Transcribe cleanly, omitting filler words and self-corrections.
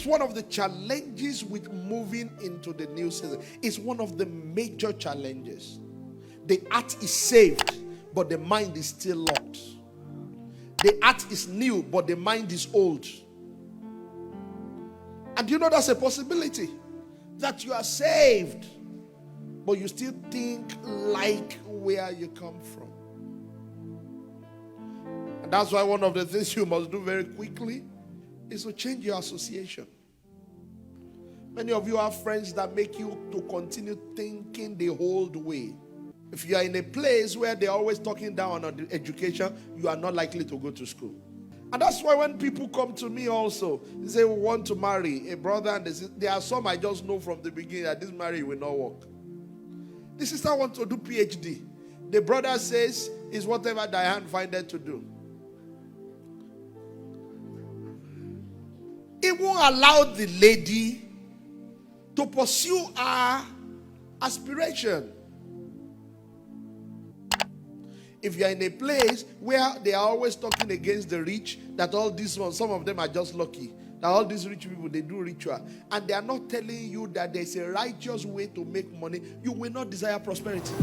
one of the challenges with moving into the new season. It's one of the major challenges. The heart is saved, but the mind is still locked. The heart is new, but the mind is old. And you know that's a possibility. That you are saved, but you still think like where you come from. And that's why one of the things you must do very quickly is to change your association. Many of you have friends that make you to continue thinking the old way. If you are in a place where they're always talking down on the education, you are not likely to go to school. And that's why when people come to me also, they say, we want to marry a brother, and there are some I just know from the beginning that this marriage will not work. The sister wants to do PhD. The brother says, it's whatever thy hand findeth to do. It won't allow the lady to pursue her aspiration. If you are in a place where they are always talking against the rich, that all these ones, some of them are just lucky, that all these rich people, they do ritual, and they are not telling you that there's a righteous way to make money, you will not desire prosperity.